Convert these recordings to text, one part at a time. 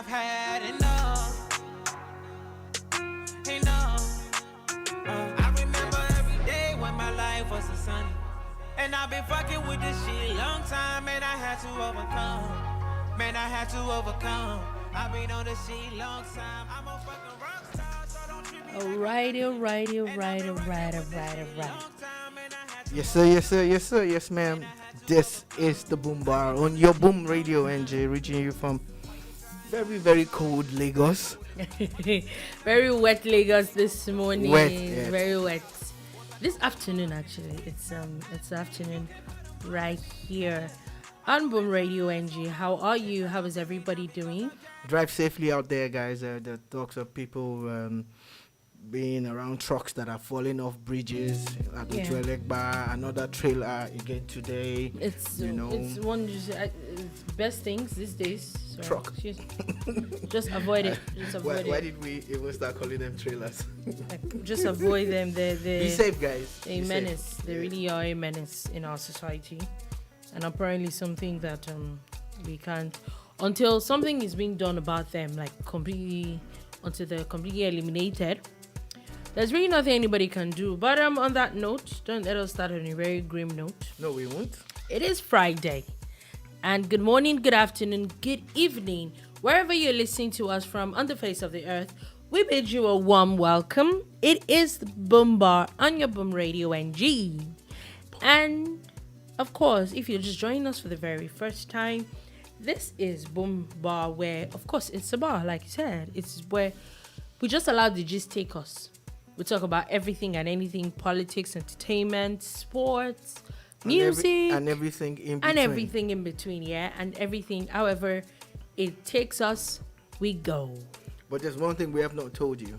I've had enough. Enough. I remember every day when my life wasn't sunny. And I've been fucking with this shit long time, and I had to overcome. Man, I had to overcome. I've been on this shit long time. I'm a fucking rock star, so don't trip me. Alright. Yes, sir, yes, sir, yes, sir, yes, ma'am. This is the Boom Bar on your Boom Radio NJ, reaching you from very, very cold Lagos. Very wet Lagos this morning. Wet, yes. Very wet. This afternoon, actually, it's afternoon right here on Boom Radio NG. How are you? How is everybody doing? Drive safely out there, guys. The talks of people being around trucks that are falling off bridges at the Joelek Bar, another trailer again today. It's it's best things these days. So Truck. Just avoid it. Just avoid Why it. did we even start calling them trailers? Just avoid them. Be safe, guys. A Be menace. safe. They really are a menace in our society, and apparently something that we can't until something is being done about them, like completely until they're completely eliminated. There's really nothing anybody can do. But on that note, don't let us start on a very grim note. No, we won't. It is Friday. And good morning, good afternoon, good evening. Wherever you're listening to us from on the face of the earth, we bid you a warm welcome. It is the Boom Bar on your Boom Radio NG. And of course, if you're just joining us for the very first time, this is Boom Bar, where, of course, it's a bar, like you said. It's where we just allow the gist take us. We talk about everything and anything, politics, entertainment, sports, music. And everything in between. And everything in between, yeah. And everything, however it takes us, we go. But there's one thing we have not told you.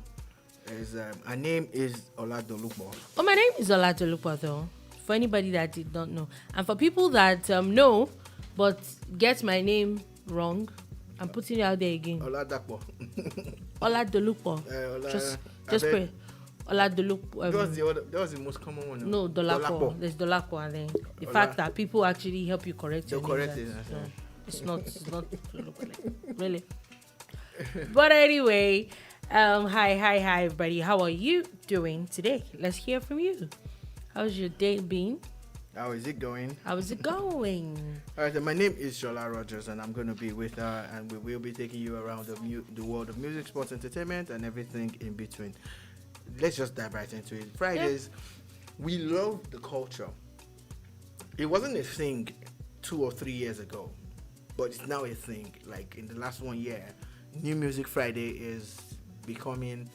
Is her name is Oladolupo. Oh, my name is Oladolupo, though. For anybody that did not know. And for people that know, but get my name wrong, I'm putting it out there again. Oladapo. Oladolupo. Just pray. Oladolupo. That was the most common one. No, Dolapo. There's Dolapo, and then the fact that people actually help you correct your name. Correct it. It's not really. But anyway, hi everybody. How are you doing today? Let's hear from you. How's your day been? How is it going? How is it going? All right, my name is Shola Rogers, and I'm going to be with her, and we will be taking you around the world of music, sports, entertainment, and everything in between. Let's just dive right into it. Fridays, we love the culture. It wasn't a thing 2 or 3 years ago, but it's now a thing. Like in the last 1 year, New Music Friday is becoming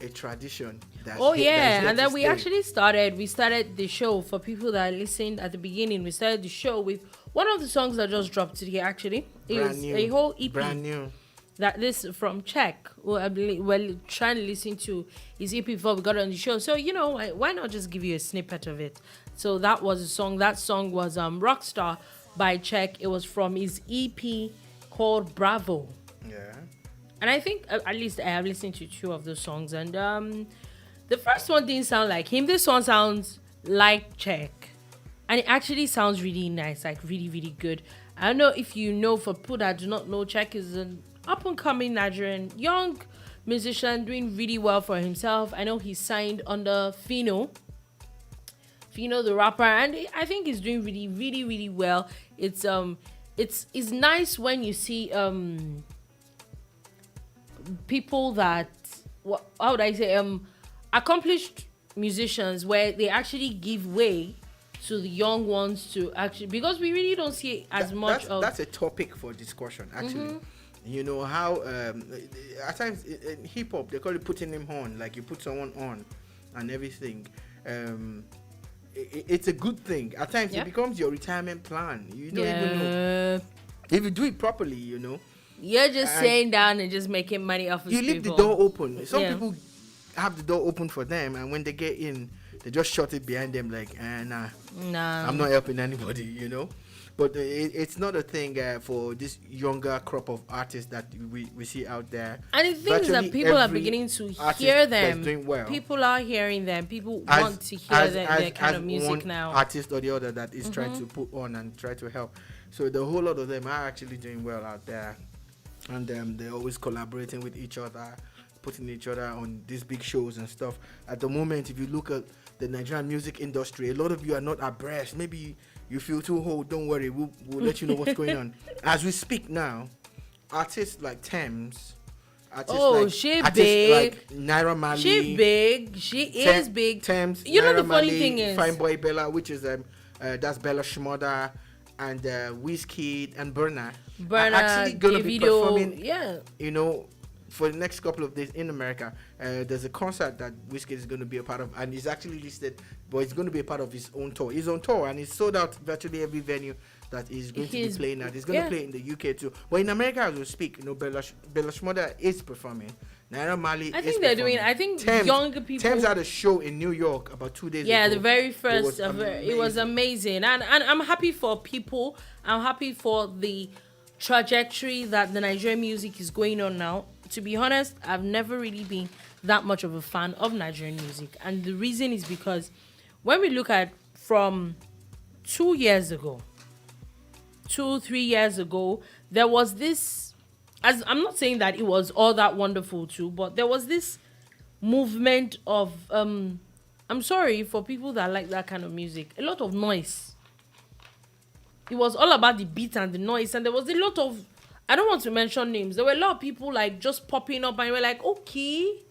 a tradition. And then we started the show. For people that listened at the beginning, we started the show with one of the songs that just dropped today. Actually, it was a whole EP, brand new. That this from Czech. Well, trying to listen to his EP before we got on the show. So why not just give you a snippet of it? So that was a song. That song was Rockstar by Czech. It was from his EP called Bravo. Yeah. And I think at least I have listened to 2 of those songs. And the first one didn't sound like him. This one sounds like Czech. And it actually sounds really nice, like really, really good. I don't know if you know, for people that do not know, Czech is an up-and-coming Nigerian young musician doing really well for himself. I know he's signed under Fino the rapper, and I think he's doing really, really, really well. It's nice when you see people that, how would I say, accomplished musicians, where they actually give way to the young ones to actually, because we really don't see as much of. That's a topic for discussion, actually. You know how at times in hip hop they call it putting him on, like you put someone on and everything. It's a good thing. At times it becomes your retirement plan. You don't even know if you do it properly. You're just staying down and just making money off of you people. leave the door open. Some people have the door open for them, and when they get in, they just shut it behind them like, nah, I'm not helping anybody, But it's not a thing for this younger crop of artists that we see out there. And the thing is that people are beginning to hear them. Doing well. People are hearing them. People want to hear their kind of music one now. Artist or the other that is trying to put on and try to help. So the whole lot of them are actually doing well out there. and they're always collaborating with each other, putting each other on these big shows and stuff. At the moment, if you look at the Nigerian music industry, a lot of you are not abreast. Maybe you feel too old. Don't worry, we'll let you know what's going on. As we speak now, artists like Thames, She artists big. like Naira Marley, She big. She is big. Thames, You know Naira the funny Marley, thing is, Fine Boy Bella, which is that's Bella Shmurda, and Wizkid and Burna are actually going to be performing. Yeah. You know, for the next couple of days in America, there's a concert that Wizkid is going to be a part of, and he's actually listed, but it's going to be a part of his own tour. He's on tour, and he's sold out virtually every venue that he's going to be playing at. He's going to play in the UK too. But in America, as we speak, you know, Bella Shmurda is performing. Naira Marley I is think they're performing. doing. I think Thames, younger people. Thames had a show in New York about 2 days ago. Yeah, the very first. It It was amazing, and I'm happy for people. I'm happy for the trajectory that the Nigerian music is going on now. To be honest, I've never really been that much of a fan of Nigerian music, and the reason is because when we look at from 2 years ago, 3 years ago, there was this. As I'm not saying that it was all that wonderful too, but there was this movement of I'm sorry for people that like that kind of music, a lot of noise. It was all about the beat and the noise, and there was a lot of, I don't want to mention names, there were a lot of people like just popping up, and we're like, okay,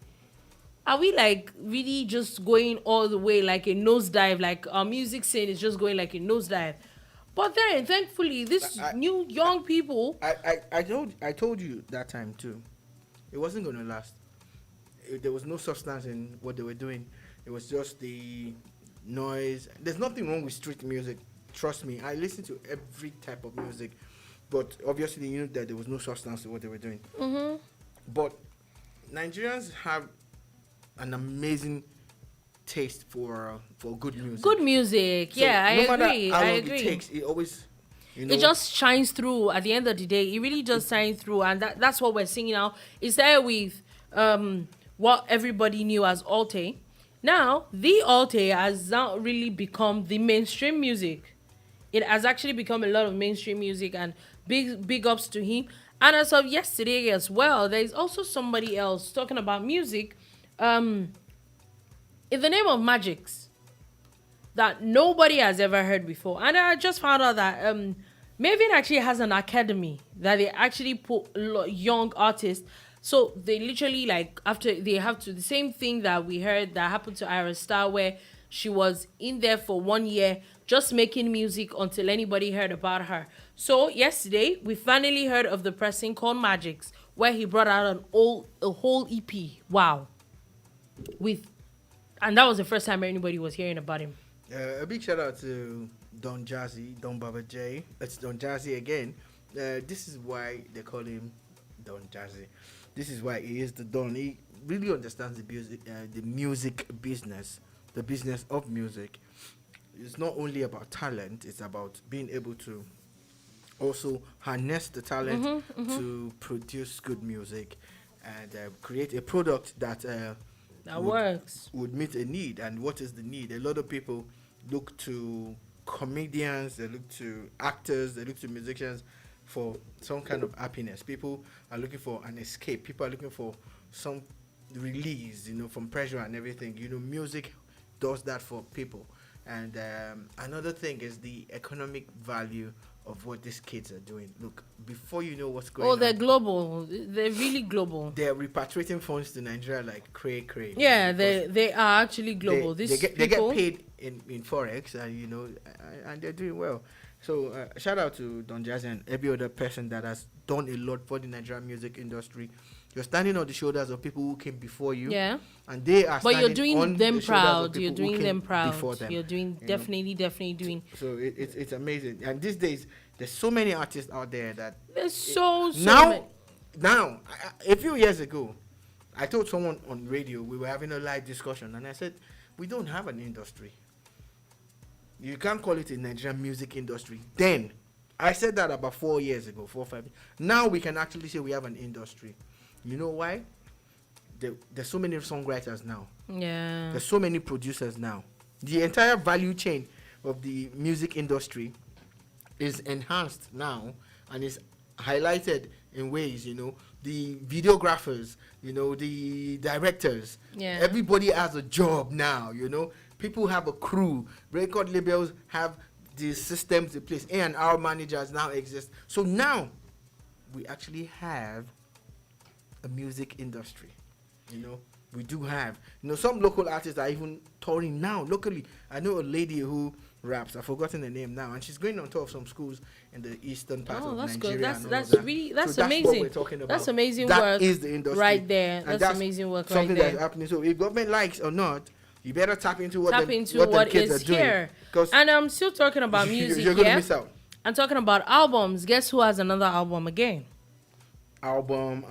are we like really just going all the way like a nosedive, like our music scene is just going like a nosedive? But then, thankfully, new young people. I told you that time too. It wasn't going to last. There was no substance in what they were doing. It was just the noise. There's nothing wrong with street music. Trust me. I listen to every type of music, but obviously you know that there was no substance to what they were doing. Mm-hmm. But Nigerians have an amazing taste for good music. Good music, So yeah, I no matter agree. how I long agree. It takes. It always, you know, It just shines through at the end of the day. It really just shines through, and that's what we're seeing now. It's there with what everybody knew as Alte. Now, the Alte has now really become the mainstream music. It has actually become a lot of mainstream music, and big ups to him. And as of yesterday as well, there's also somebody else talking about music. In the name of Magics, that nobody has ever heard before. And I just found out that Maven actually has an academy that they actually put young artists. So they literally, like, after they have to, the same thing that we heard that happened to Ira Star, where she was in there for 1 year just making music until anybody heard about her. So yesterday, we finally heard of the person called Magics, where he brought out a whole EP. Wow. And that was the first time anybody was hearing about him. A big shout out to Don Jazzy, Don Baba J. It's Don Jazzy again. This is why they call him Don Jazzy. This is why he is the Don. He really understands the music business, the business of music. It's not only about talent; it's about being able to also harness the talent to produce good music and create a product that works. Would meet a need. And what is the need? A lot of people look to comedians, they look to actors, they look to musicians for some kind of happiness. People are looking for an escape. People are looking for some release, you know, from pressure and everything. You know, music does that for people. And another thing is the economic value of what these kids are doing. Look, before you know what's going on. Oh, they're global. They're really global. They're repatriating funds to Nigeria like cray. Yeah, they are actually global. They get paid in forex, and you know, and they're doing well. So shout out to Don Jazzy and every other person that has done a lot for the Nigerian music industry. You're standing on the shoulders of people who came before you. Yeah. And they are. But you're standing doing on them the shoulders of proud. people You're who doing came them proud. before them, You're doing you know? definitely doing. So it's amazing. And these days, there's so many artists out there that There's so now, many. a few years ago, I told someone on radio, we were having a live discussion, and I said, we don't have an industry. You can't call it a Nigerian music industry. Then, I said that about 4 years ago, 4 or 5 years. Now we can actually say we have an industry. You know why? There's so many songwriters now. Yeah. There's so many producers now. The entire value chain of the music industry is enhanced now and is highlighted in ways, the videographers, the directors. Yeah. Everybody has a job now, People have a crew. Record labels have the systems in place. A&R managers now exist. So now we actually have a music industry. We do have. Some local artists are even touring now locally. I know a lady who raps. I've forgotten the name now, and she's going on tour of some schools in the eastern part of that's Nigeria. good. That's and all of that's that. really that's So amazing. That's what we're talking about. That's amazing That work. is the industry right there. And That's amazing work right something there. that's happening. So if government likes or not, you better tap into what what kids is are doing. here. 'Cause And I'm still talking about music. You're gonna yeah? miss out. I'm talking about albums. Guess who has another album again? Album.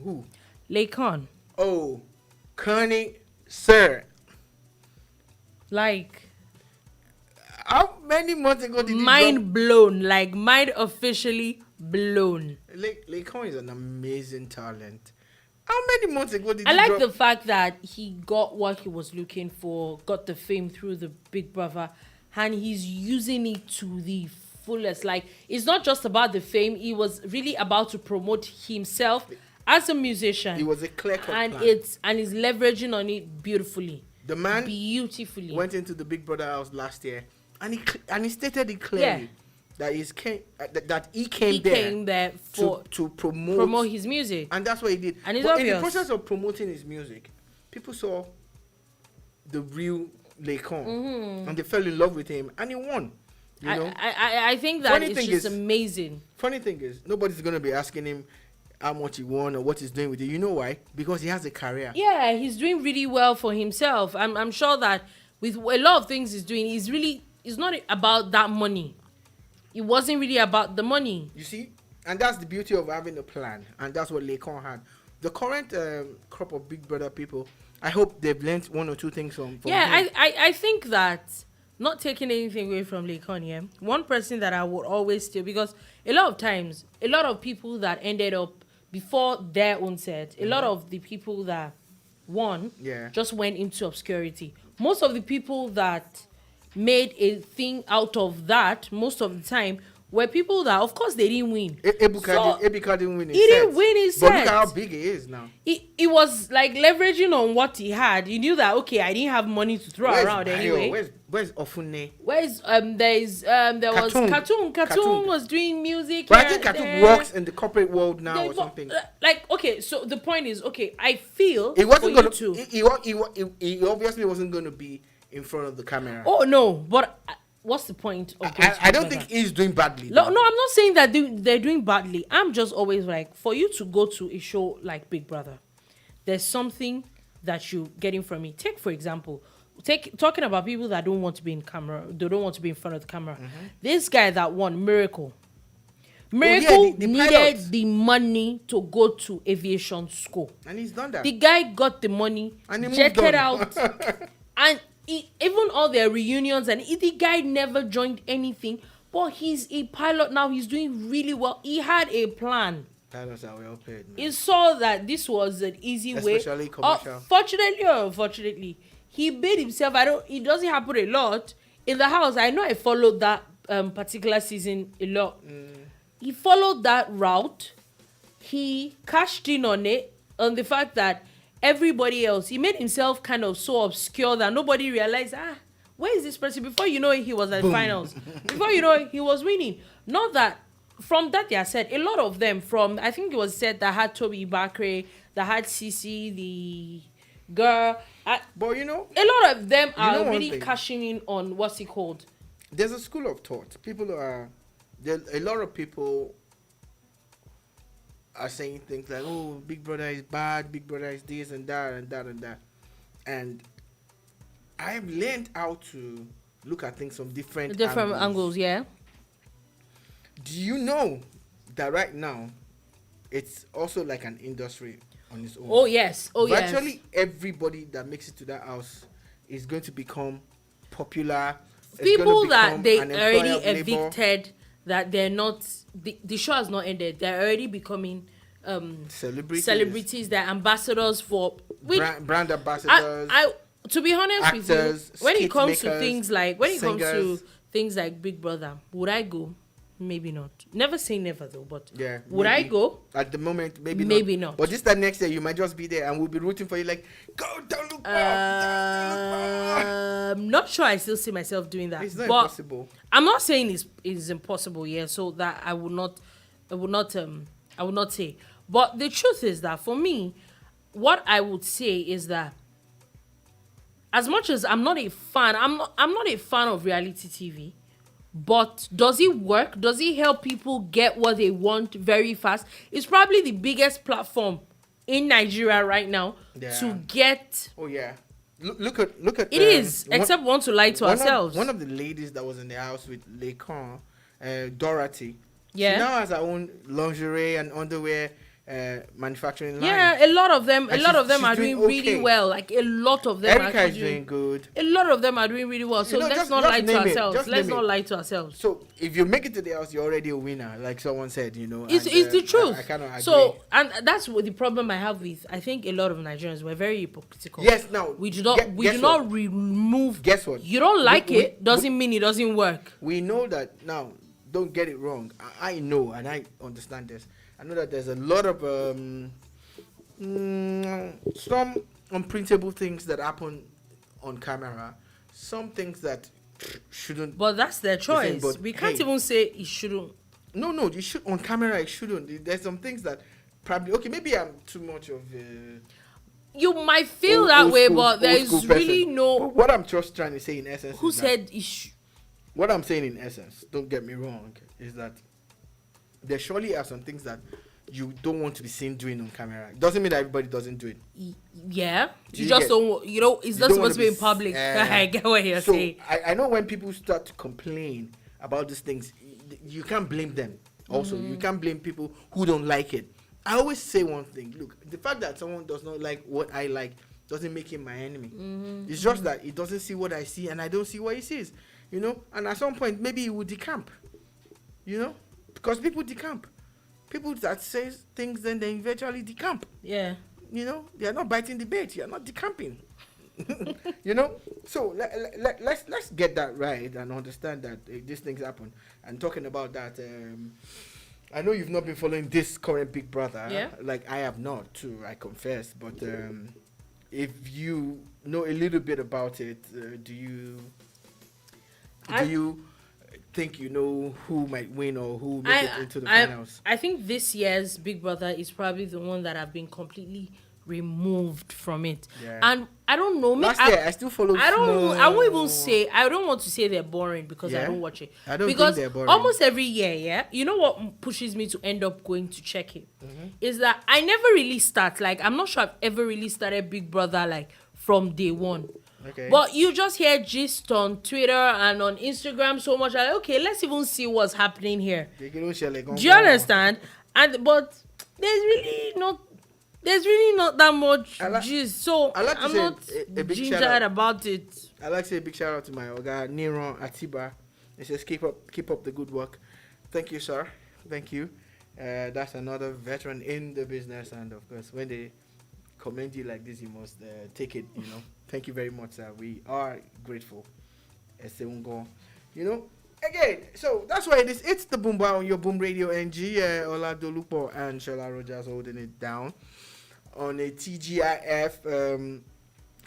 Who? Laycon. Oh, Connie, sir. Like, How many months ago did mind blown. Like, mind officially blown. Laycon is an amazing talent. How many months ago did I he like drop? the fact that he got what he was looking for, got the fame through the Big Brother, and he's using it to the fullest. Like, it's not just about the fame. He was really about to promote himself as a musician. It was a clear-cut and plan. and he's leveraging on it beautifully. The man beautifully went into the Big Brother house last year, and he stated it clearly that he came there for to promote his music, and that's what he did. And it's but in obvious. the process of promoting his music, people saw the real Laycon, and they fell in love with him, and he won. I think that Funny it's thing just is- amazing. Funny thing is, nobody's gonna be asking him how much he won or what he's doing with it. You know why? Because he has a career. Yeah, he's doing really well for himself. I'm sure that with a lot of things he's doing, it's not about that money. It wasn't really about the money. You see, and that's the beauty of having a plan, and that's what Laycon had. The current crop of Big Brother people, I hope they've learned one or two things from him. I think that, not taking anything away from Laycon, yeah, one person that I would always steal, because a lot of times, a lot of people that ended up before their own set, a lot of the people that won just went into obscurity. Most of the people that made a thing out of that, most of the time, were people that, of course, they didn't win. Ebuka didn't win his He set. didn't win his But set. look at how big he is now. He was like leveraging on what he had. He knew that, okay, I didn't have money to throw around anyway. Where's Ofune? There was Cartoon. Cartoon was doing music. But I here think and Cartoon there. works in the corporate world now They or something. Like, okay, so the point is, okay, I feel It wasn't for gonna. you to. He obviously wasn't going to be in front of the camera. Oh no, but what's the point of going to I don't Big think Brother? he's doing badly. No, though. I'm not saying that they're doing badly. I'm just always like, for you to go to a show like Big Brother, there's something that you're getting from it. Take, for example, talking about people that don't want to be in camera, they don't want to be in front of the camera. This guy that won, Miracle the needed pilots. the money to go to aviation school. And he's done that. The guy got the money, And he moved jetted on. out, and even all their reunions, and the guy never joined anything. But he's a pilot now. He's doing really well. He had a plan. Pilots are well paid, man. He saw that this was an easy way. Especially commercial. Fortunately or unfortunately, he made himself. It doesn't happen a lot in the house. I know I followed that particular season a lot. He followed that route. He cashed in on it, on the fact that everybody else, he made himself kind of so obscure that nobody realized, where is this person? Before you know it, he was at finals. Before you know it, he was winning. Not that, from that they said, a lot of them from, I think it was said that had Toby Bakre, that had Sisi, the girl. But a lot of them are one really thing? cashing in on, what's it called? There's a school of thought. A lot of people are saying things like, oh, Big Brother is bad, Big Brother is this and that and that and that. And I've learned how to look at things from different angles, yeah. Do you know that right now it's also like an industry on its own? Oh yes. Virtually everybody that makes it to that house is going to become popular. People that they an already employer of labor. evicted, that they're not, the show has not ended. They're already becoming celebrities. They're ambassadors for brand ambassadors. To be honest actors, with you, when it skit comes to makers, things like singers. Big Brother, would I go? maybe not. Never say never though, but Yeah. would I maybe. go? At the moment, maybe not. Maybe not. But this time next year, you might just be there and we'll be rooting for you like, go, don't look back. I'm not sure I still see myself doing that. It's not but impossible. I'm not saying it's impossible, yeah. So that I would not say. But the truth is that for me, what I would say is that as much as I'm not a fan, I'm not a fan of reality TV. But does it work? Does it help people get what they want very fast? It's probably the biggest platform in Nigeria right now to get. Oh yeah. Look at. It is, except we want to lie to ourselves. One of the ladies that was in the house with Lekan, Dorothy. Yeah. She now has her own lingerie and underwear manufacturing line. Yeah, a lot of them And are she's doing doing really okay. well. Like a lot of them Erica are is doing good. A lot of them are doing really well. So You know, let's just- not just lie to name it. ourselves. Just Let's name not it. lie to ourselves. So if you make it to the house, you're already a winner, like someone said. You know, It's and, the truth. I cannot agree. So, and that's what the problem I have with. I think a lot of Nigerians were very hypocritical. Yes, now we do not guess what? remove. Guess what? You don't like We- it doesn't mean it doesn't work. We know that now. Don't get it wrong. I know and I understand this. I know that there's a lot of some unprintable things that happen on camera. Some things that shouldn't. But that's their choice. but We can't hey. even say it shouldn't. No, you should on camera. It shouldn't. There's some things that probably okay. Maybe I'm too much of. You might feel that way, but there is really But no. what I'm just trying to say in essence. Who is that- said it should? What I'm saying in essence, don't get me wrong, is that there surely are some things that you don't want to be seen doing on camera. It doesn't mean that everybody doesn't do it. Yeah, Do you you just get- don't. You know, it's You not don't wanna supposed to be in s- public. I get what you're saying. I know when people start to complain about these things, you can't blame them. Also, you can't blame people who don't like it. I always say one thing. Look, the fact that someone does not like what I like doesn't make him my enemy. It's just that he doesn't see what I see and I don't see what he sees. You know, and at some point maybe he will decamp. You know, because people decamp. People that say things then they eventually decamp. Yeah. You know, they are not biting the bait. You are not decamping. You know, so let's get that right and understand that these things happen. And talking about that, I know you've not been following this current Big Brother. Yeah. Like I have not, too. I confess. But if you know a little bit about it, do you think you know who might win or who make it into the finals? I think this year's Big Brother is probably the one that have been completely removed from it. Yeah. And I don't know. Last year, I still follow. I won't even say. I don't want to say they're boring because I Yeah? don't watch it. I don't because think they're boring. almost every year, yeah. You know what pushes me to end up going to check it is that I never really start. Like I'm not sure I've ever really started Big Brother like from day one. Okay. But you just hear gist on Twitter and on Instagram so much. Like, okay, let's even see what's happening here. Do you understand? But there's really not that much gist. So I like to I'm say not a big shout gingered out. about it. I like to say a big shout out to my Oga Niron Atiba. He says keep up the good work. Thank you, sir. Thank you. That's another veteran in the business, and of course, when they commend you like this, you must take it. You know. Thank you very much, sir. We are grateful. You know. Again, so that's why it is. It's the Boom Bar on your Boom Radio NG. Ola Dolupo and Shola Rogers holding it down on a TGIF.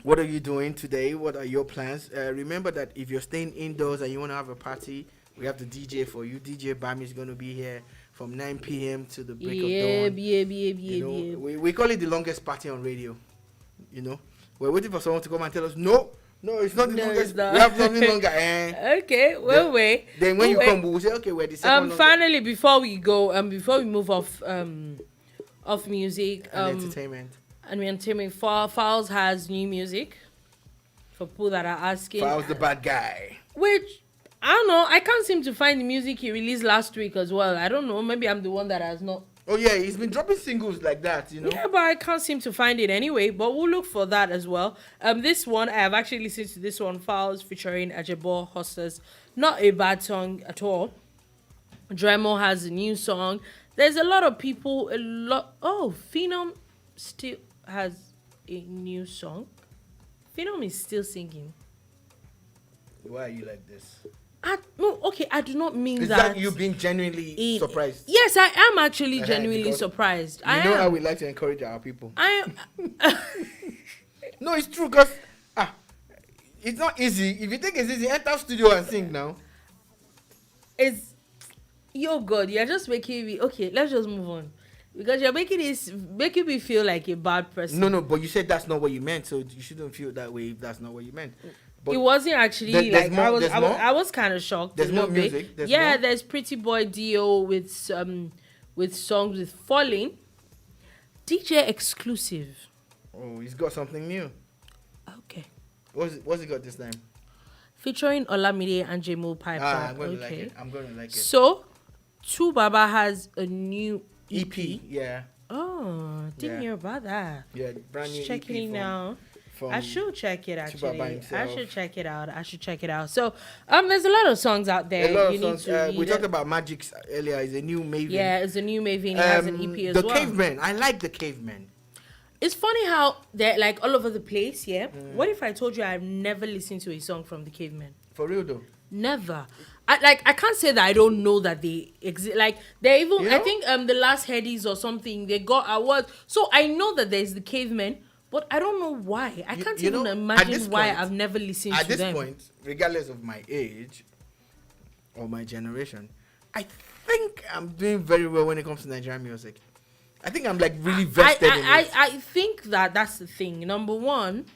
What are you doing today? What are your plans? Remember that if you're staying indoors and you want to have a party, we have the DJ for you. DJ Bami is going to be here from 9 p.m. to the break of dawn. You know, we call it the longest party on radio. You know, we're waiting for someone to come and tell us, no, it's not the longest. It's not. We have something longer. Okay, we'll wait. Then when We'll you come, wait. we'll say, okay, we're the second Finally, before we go, before we move off music, and entertainment. and entertainment, Fowls has new music for people that are asking. Fowls the bad guy. Which I don't know. I can't seem to find the music he released last week as well. I don't know. Maybe I'm the one that has not. Oh yeah, he's been dropping singles like that, you know. Yeah, but I can't seem to find it anyway. But we'll look for that as well. This one I have actually listened to this one, Fowls featuring Ajebo Hosters. Not a bad song at all. Dremo has a new song. There's a lot of people. Oh, Phenom still has a new song. Phenom is still singing. Why are you like this? No, okay, I do not mean Is that you being genuinely surprised? Yes, I am actually genuinely because surprised. You know how we like to encourage our people. I am. No, it's true because it's not easy. If you think it's easy, enter studio and sing now. It's yo God, you're just making me okay. Let's just move on because you're making me feel like a bad person. No, but you said that's not what you meant, so you shouldn't feel that way if that's not what you meant. But it wasn't actually like I was kind of shocked. There's more music. There's Pretty Boy Dio with songs with Falling. DJ exclusive. Oh, he's got something new. Okay. What's he got this time? Featuring Olamide and Jemo Piper. I'm gonna like it. So, Tu Baba has a new EP. Yeah. Oh, didn't hear about that. Yeah, brand new Checking EP it now. I should check it actually. I should check it out. So, there's a lot of songs out there. A lot of songs. We talked about Magic's earlier. It's a new Maven. Yeah, it's a new Maven. He has an EP as well. The Cavemen. I like the Cavemen. It's funny how they're like all over the place. Yeah. What if I told you I've never listened to a song from the Cavemen? For real though. Never. I can't say that I don't know that they exist. Like they even I think the last Headies or something they got awards. So I know that there's the Cavemen, but I don't know why. I can't even imagine why I've never listened to them. At this point, regardless of my age or my generation, I think I'm doing very well when it comes to Nigerian music. I think I'm like really vested in it. I think that's the thing. Number one,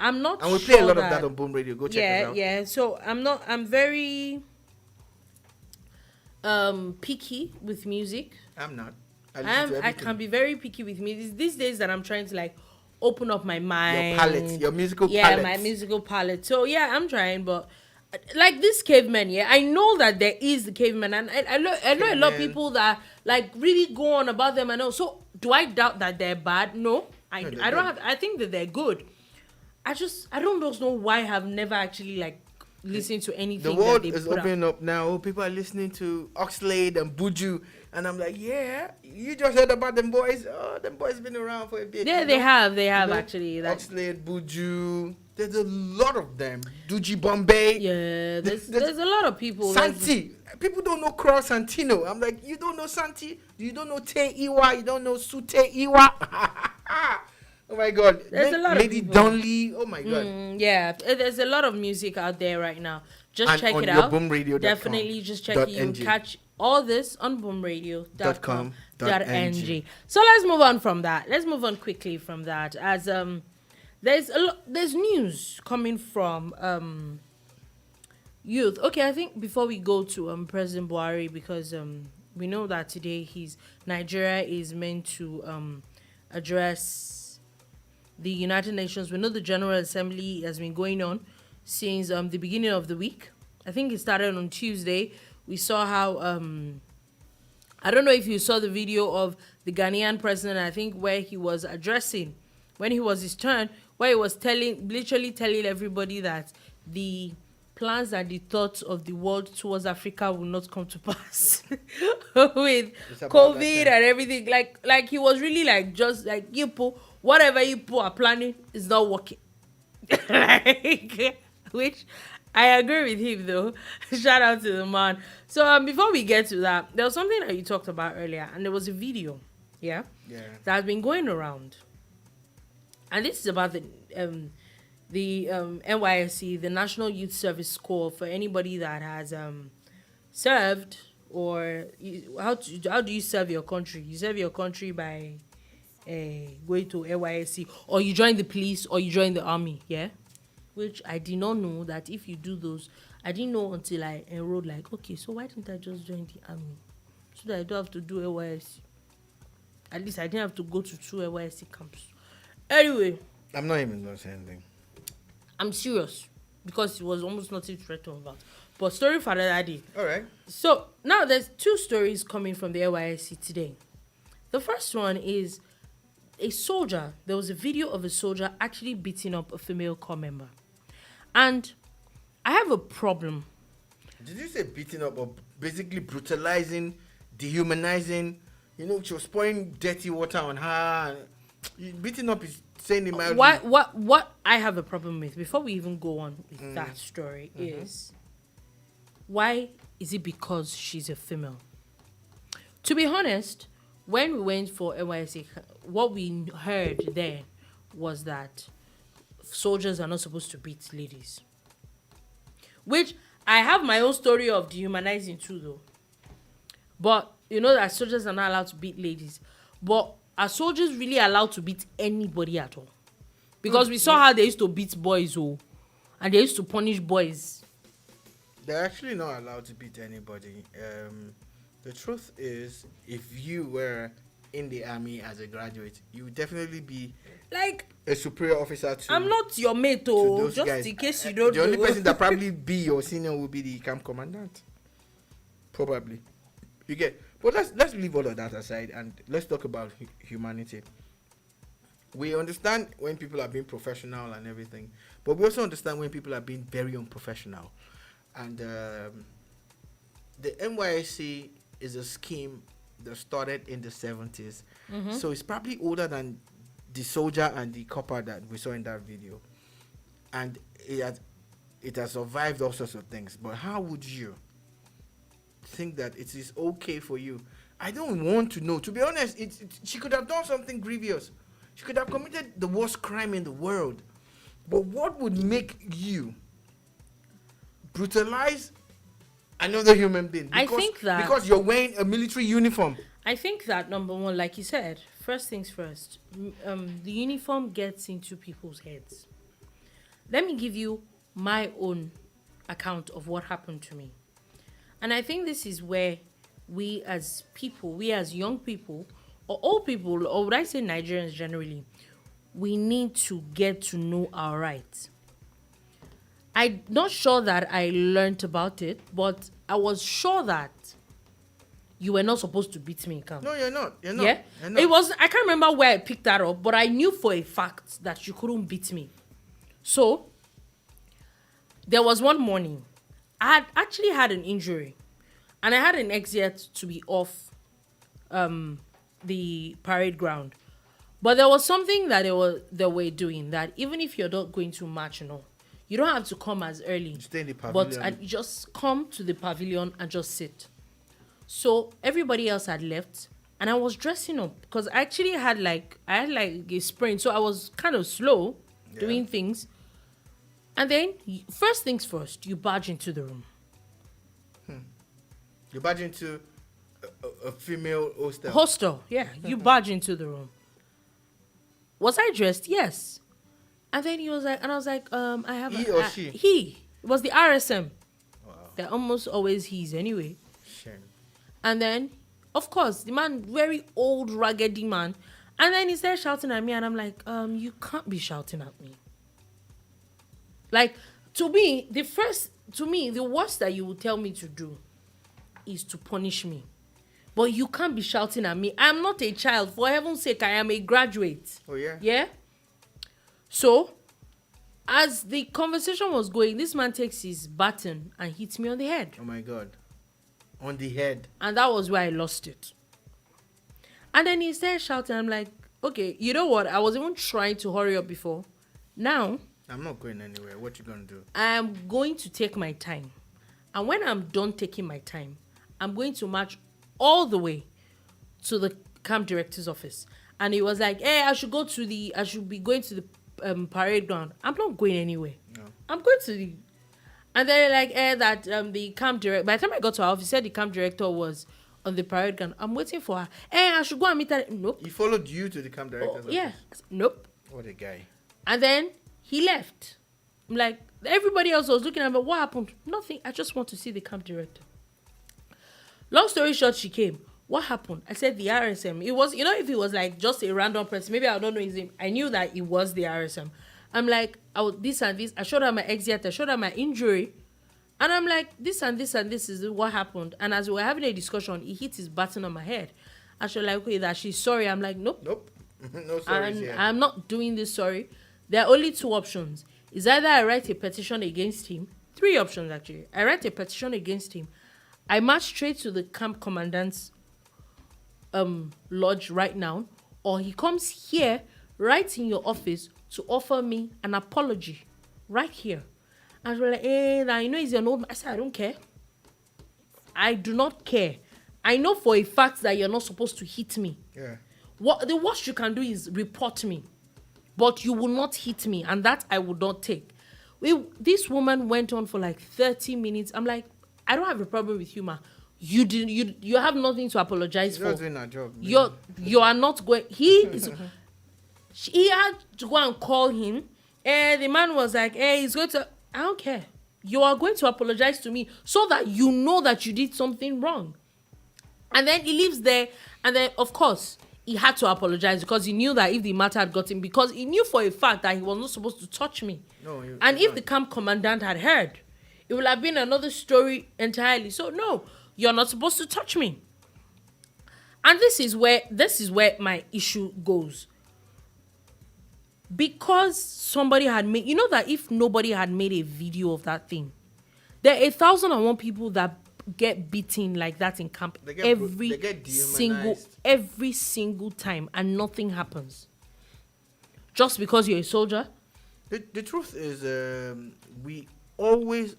I'm not sure. And we play a lot of that on Boom Radio. Go check it out. Yeah. So I'm very picky with music. I'm not. I can be very picky with music. These days that I'm trying to like open up my mind. Your palette, your musical palette. Yeah, my musical palette. So yeah, I'm trying, but like this Cavemen, I know that there is the Cavemen, and I know a lot of people that like really go on about them. I know. So do I doubt that they're bad? No, I don't have. I think that they're good. I don't know why I have never actually like listened to anything. The world that they is opening up now. People are listening to Oxlade and Buju, and I'm like, yeah, you just heard about them boys. Oh, them boys been around for a bit. Yeah, they have actually. Oxlade, Buju. There's a lot of them. Duji Bombay. Yeah, there's a lot of people. Santi. People don't know Cross Santino. I'm like, you don't know Santi? You don't know Te Iwa? You don't know Sute Iwa? Oh my God. There's a lot Lady of people. Donley. Oh my God. Yeah, there's a lot of music out there right now. Just check it out. Boomradio.com. Definitely just check it. You can catch all this on boomradio.com.ng. So let's move on from that. Let's move on quickly from that. As there's news coming from youth. Okay, I think before we go to President Buhari, because we know that today Nigeria is meant to address the United Nations. We know the General Assembly has been going on since the beginning of the week. I think it started on Tuesday. We saw how I don't know if you saw the video of the Ghanaian president, I think, where he was addressing when it was his turn, where he was literally telling everybody that the plans and the thoughts of the world towards Africa will not come to pass with COVID and everything. Like he was really like, just like, whatever you are planning is not working. Which I agree with him though. Shout out to the man. So before we get to that, there was something that you talked about earlier, and there was a video, that has been going around. And this is about the NYSC, the National Youth Service Corps, for anybody that has served, or how do you serve your country? You serve your country by going to NYSC, or you join the police, or you join the army, which I did not know that if you do those, I didn't know until I enrolled, like, okay, so why didn't I just join the army? So that I don't have to do NYSC. At least I didn't have to go to 2 NYSC camps. Anyway. I'm not even going to say anything. I'm serious. Because it was almost nothing to write about. But story for another day. All right. So, now there's 2 stories coming from the NYSC today. The first one is a soldier. There was a video of a soldier actually beating up a female corps member. And I have a problem. Did you say beating up, or basically brutalizing, dehumanizing? You know, she was pouring dirty water on her. Beating up is saying it mildly. What I have a problem with, before we even go on with that story, is Why is it because she's a female? To be honest, when we went for NYSC, what we heard there was that soldiers are not supposed to beat ladies. Which I have my own story of dehumanizing too, though. But you know that soldiers are not allowed to beat ladies. But are soldiers really allowed to beat anybody at all? Because we saw how they used to beat boys, and they used to punish boys. They're actually not allowed to beat anybody. The truth is, if you were in the army as a graduate, you would definitely be like a superior officer to. I'm not your mate, just guys. In case you don't know. The only person that probably be your senior will be the camp commandant. Probably. You get. But let's leave all of that aside and let's talk about humanity. We understand when people are being professional and everything, but we also understand when people are being very unprofessional. And the NYSC is a scheme that started in the 70s. Mm-hmm. So it's probably older than the soldier and the copper that we saw in that video. And it has survived all sorts of things. But how would you think that it is okay for you? I don't want to know. To be honest, she could have done something grievous. She could have committed the worst crime in the world. But what would make you brutalize another human being? Because you're wearing a military uniform. I think that, number one, like you said, first things first, the uniform gets into people's heads. Let me give you my own account of what happened to me. And I think this is where we as people, we as young people, or old people, or would I say Nigerians generally, we need to get to know our rights. I'm not sure that I learned about it, but I was sure that you were not supposed to beat me in camp. No, you're not. You're not. Yeah? You're not. It was, I can't remember where I picked that up, but I knew for a fact that you couldn't beat me. So, there was one morning, I had actually had an injury, and I had an exit to be off the parade ground. But there was something that they were doing, that even if you're not going to march, you don't have to come as early. Stay in the pavilion. But just come to the pavilion and just sit. So everybody else had left, and I was dressing up because I actually had a sprain, so I was kind of slow doing things. And then, first things first, you barge into the room. You barge into a female hostel. Hostel, yeah. You barge into the room. Was I dressed? Yes. And then he was like, and I was like, I have he or she? He. It was the RSM. Wow. They're almost always he's anyway. Shame. And then, of course, the man, very old, raggedy man. And then he started shouting at me, and I'm like, you can't be shouting at me. Like, to me, the worst that you would tell me to do is to punish me. But you can't be shouting at me. I'm not a child. For heaven's sake, I am a graduate. Oh, yeah? Yeah? So, as the conversation was going, this man takes his baton and hits me on the head. Oh, my God. On the head. And that was where I lost it. And then he started shouting. I'm like, okay, you know what? I was even trying to hurry up before. Now, I'm not going anywhere. What you going to do? I'm going to take my time. And when I'm done taking my time, I'm going to march all the way to the camp director's office. And he was like, hey, I should be going to the parade ground. I'm not going anywhere. No. I'm going to the... And then like, that the camp director... By the time I got to our office, he said the camp director was on the parade ground. I'm waiting for her. Hey, I should go and meet her. Nope. He followed you to the camp director's office? Yeah. Nope. What a guy. And then he left. I'm like, everybody else was looking at me. What happened? Nothing. I just want to see the camp director. Long story short, she came. What happened? I said the RSM. It was, if it was like just a random person, maybe I don't know his name. I knew that it was the RSM. I'm like, this and this. I showed her my exit. I showed her my injury. And I'm like, this and this and this is what happened. And as we were having a discussion, he hit his baton on my head. And she was like, okay, that she's sorry. I'm like, nope. Nope. No sorry. I'm not doing this sorry. There are only two options. Is either I write a petition against him. 3 options, actually. I write a petition against him. I march straight to the camp commandant's lodge right now. Or he comes here, right in your office, to offer me an apology. Right here. And we're like, hey, now he's an old man. I said, I don't care. I do not care. I know for a fact that you're not supposed to hit me. Yeah. What the worst you can do is report me, but you will not hit me, and that I would not take. This woman went on for like 30 minutes. I'm like, I don't have a problem with you, ma. You have nothing to apologize She's for. not doing her job. You are not going. He had to go and call him. And the man was like, he's going to. I don't care. You are going to apologize to me so that you know that you did something wrong. And then he leaves there, and then of course he had to apologize because he knew that if the matter had gotten, because he knew for a fact that he was not supposed to touch me. No, and if the camp commandant had heard, it would have been another story entirely. So no, you're not supposed to touch me. And this is where my issue goes. Because somebody had made, you know that if nobody had made a video of that thing, there are 1,001 people that get beaten like that in camp every single time, and nothing happens. Just because you're a soldier. The truth is, we always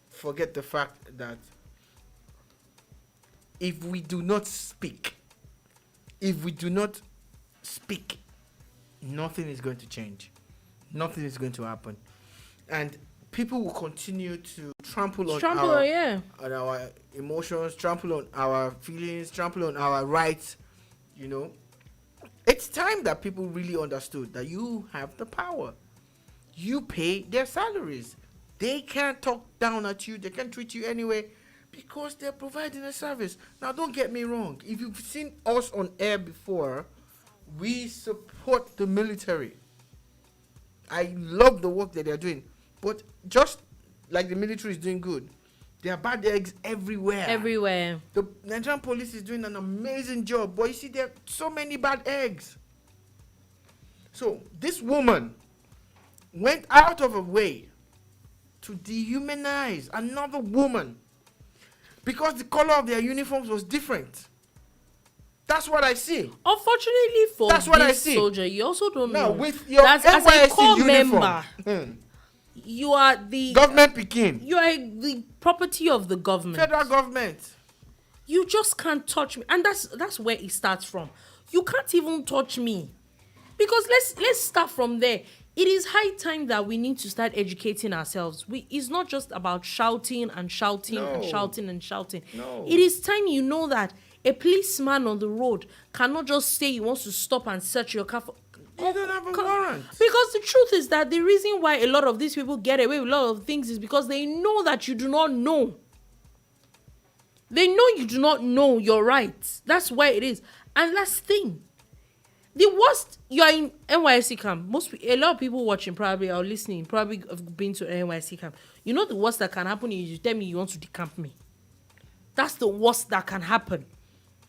forget the fact that if we do not speak, nothing is going to change. Nothing is going to happen. And people will continue to trample on our emotions, trample on our feelings, trample on our rights. You know, it's time that people really understood that you have the power. You pay their salaries. They can't talk down at you. They can't treat you anyway because they're providing a service. Now, don't get me wrong. If you've seen us on air before, we support the military. I love the work that they're doing. But just like the military is doing good, there are bad eggs everywhere. The Nigerian police is doing an amazing job. But you see, there are so many bad eggs. So this woman went out of her way to dehumanize another woman because the color of their uniforms was different. That's what I see. Unfortunately for this soldier, you also don't know with your that as a core uniform, member, you are the government Pekin. You are the property of the government, federal government. You just can't touch me, and that's where it starts from. You can't even touch me, because let's start from there. It is high time that we need to start educating ourselves. It's not just about shouting and shouting and shouting and shouting. No. It is time you know that a policeman on the road cannot just say he wants to stop and search your car for... You don't have a warrant. Because the truth is that the reason why a lot of these people get away with a lot of things is because they know that you do not know. They know you do not know your rights. That's why it is. And last thing, the worst, you are in NYSC camp. A lot of people watching probably or listening probably have been to NYSC camp. You know the worst that can happen is you tell me you want to decamp me. That's the worst that can happen.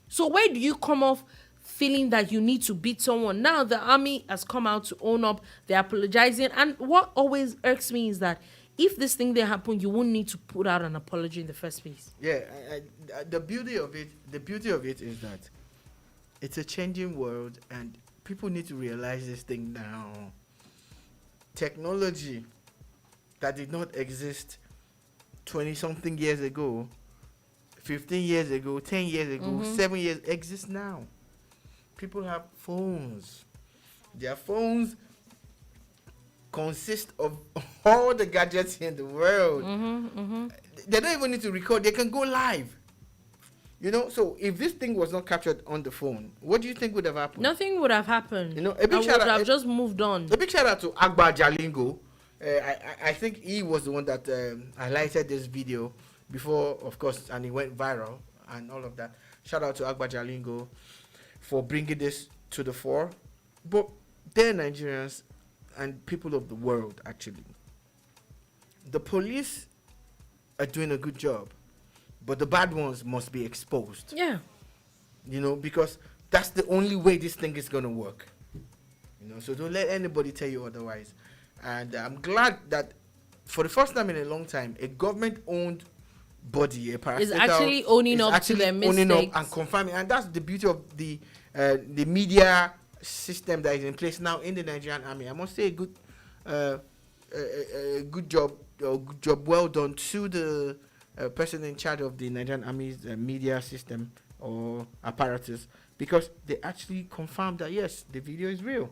So where do you come off feeling that you need to beat someone? Now the army has come out to own up. They're apologizing. And what always irks me is that if this thing didn't happen, you won't need to put out an apology in the first place. Yeah, the beauty of it is that it's a changing world, and people need to realize this thing now. Technology that did not exist 20-something years ago, 15 years ago, 10 years ago, 7 years, exists now. People have phones. Their phones consist of all the gadgets in the world. They don't even need to record. They can go live. You know, so if this thing was not captured on the phone, what do you think would have happened? Nothing would have happened. You know, I would have just moved on. A big shout out to Agba Jalingo. I think he was the one that highlighted this video before, of course, and it went viral and all of that. Shout out to Agba Jalingo for bringing this to the fore. But they're Nigerians and people of the world, actually. The police are doing a good job, but the bad ones must be exposed. Yeah. You know, because that's the only way this thing is going to work. You know, so don't let anybody tell you otherwise. And I'm glad that for the first time in a long time, a government-owned body, a parastatal, is actually owning up to their mistakes. Owning up and confirming. And that's the beauty of the media system that is in place now in the Nigerian army. I must say a good job well done to the person in charge of the Nigerian Army's media system or apparatus, because they actually confirmed that yes, the video is real.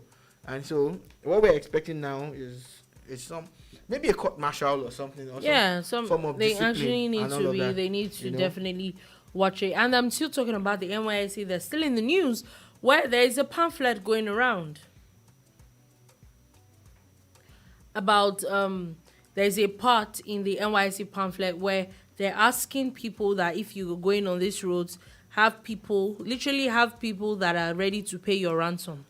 And so what we're expecting now is some, maybe a court martial or something, or some form of they discipline actually need and all to of be that, they need to you know? definitely watch it. And I'm still talking about the NYSC. They're still in the news where there is a pamphlet going around about there's a part in the NYSC pamphlet where they're asking people that if you're going on these roads, have people that are ready to pay your ransom.